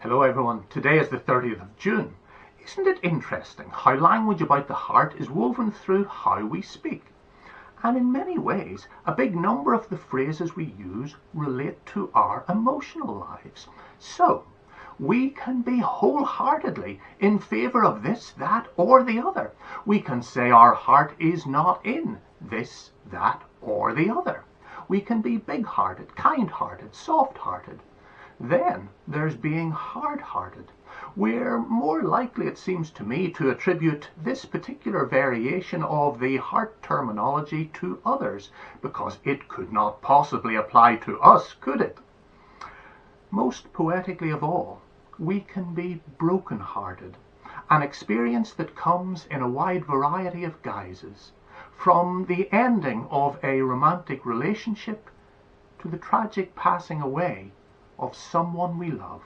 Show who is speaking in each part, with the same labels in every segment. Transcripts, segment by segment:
Speaker 1: Hello everyone, today is the 30th of June. Isn't it interesting how language about the heart is woven through how we speak? And in many ways, a big number of the phrases we use relate to our emotional lives. So, we can be wholeheartedly in favour of this, that or the other. We can say our heart is not in this, that or the other. We can be big-hearted, kind-hearted, soft-hearted. Then there's being hard-hearted. We're more likely, it seems to me, to attribute this particular variation of the heart terminology to others, because it could not possibly apply to us, could it? Most poetically of all, we can be broken-hearted, an experience that comes in a wide variety of guises, from the ending of a romantic relationship to the tragic passing away of someone we love.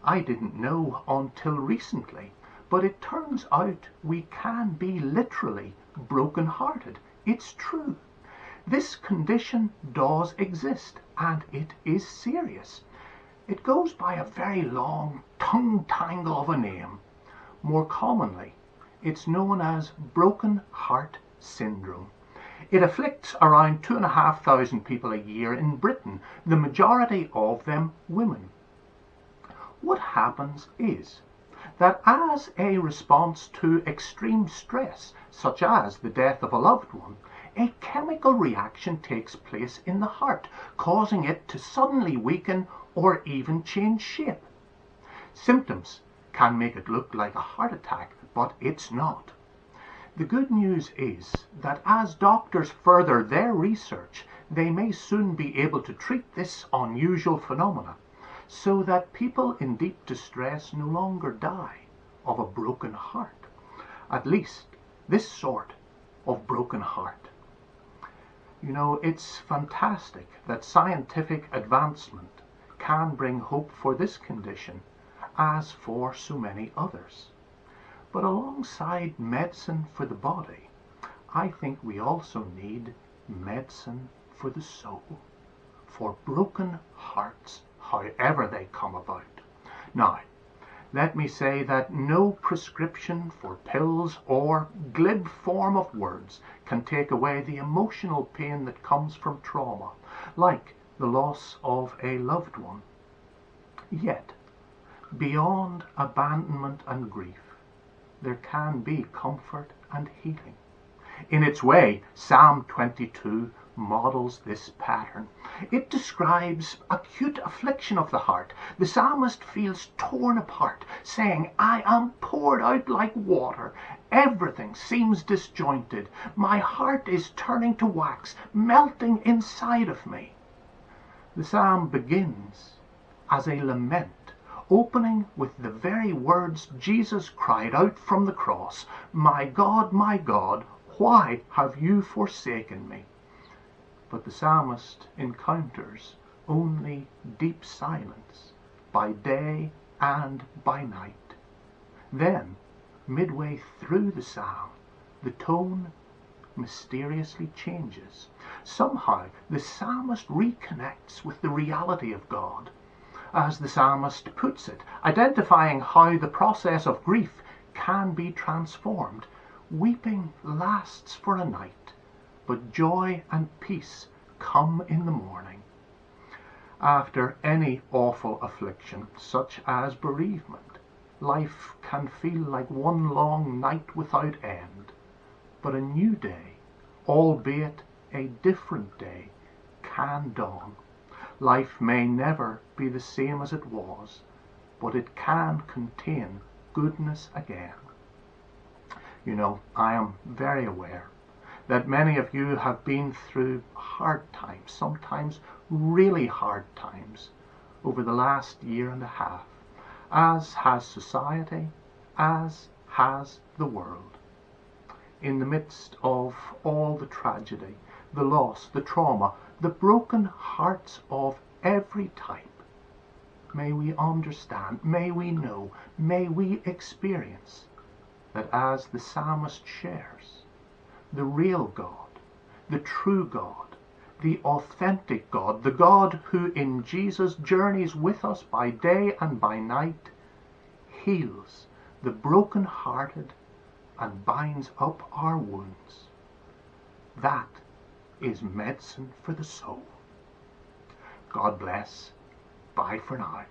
Speaker 1: I didn't know until recently, but it turns out we can be literally broken-hearted. It's true. This condition does exist, and it is serious. It goes by a very long tongue tangle of a name. More commonly, it's known as broken heart syndrome. It afflicts around 2,500 people a year in Britain, the majority of them women. What happens is that as a response to extreme stress, such as the death of a loved one, a chemical reaction takes place in the heart, causing it to suddenly weaken or even change shape. Symptoms can make it look like a heart attack, but it's not. The good news is that as doctors further their research, they may soon be able to treat this unusual phenomena, so that people in deep distress no longer die of a broken heart. At least this sort of broken heart. You know, it's fantastic that scientific advancement can bring hope for this condition, as for so many others. But alongside medicine for the body, I think we also need medicine for the soul, for broken hearts, however they come about. Now, let me say that no prescription for pills or glib form of words can take away the emotional pain that comes from trauma, like the loss of a loved one. Yet, beyond abandonment and grief, there can be comfort and healing. In its way, Psalm 22 models this pattern. It describes acute affliction of the heart. The psalmist feels torn apart, saying, "I am poured out like water. Everything seems disjointed. My heart is turning to wax, melting inside of me." The psalm begins as a lament, opening with the very words Jesus cried out from the cross, my God, why have you forsaken me?" But the psalmist encounters only deep silence by day and by night. Then, midway through the psalm, the tone mysteriously changes. Somehow, the psalmist reconnects with the reality of God. As the psalmist puts it, identifying how the process of grief can be transformed. Weeping lasts for a night, but joy and peace come in the morning. After any awful affliction, such as bereavement, life can feel like one long night without end. But a new day, albeit a different day, can dawn. Life may never be the same as it was, but it can contain goodness again. You know, I am very aware that many of you have been through hard times, sometimes really hard times, over the last year and a half, as has society, as has the world. In the midst of all the tragedy, the loss, the trauma, the broken hearts of every type, may we understand, may we know, may we experience that as the psalmist shares, the real God, the true God, the authentic God, the God who in Jesus journeys with us by day and by night, heals the broken-hearted and binds up our wounds. That is medicine for the soul. God bless. Bye for now.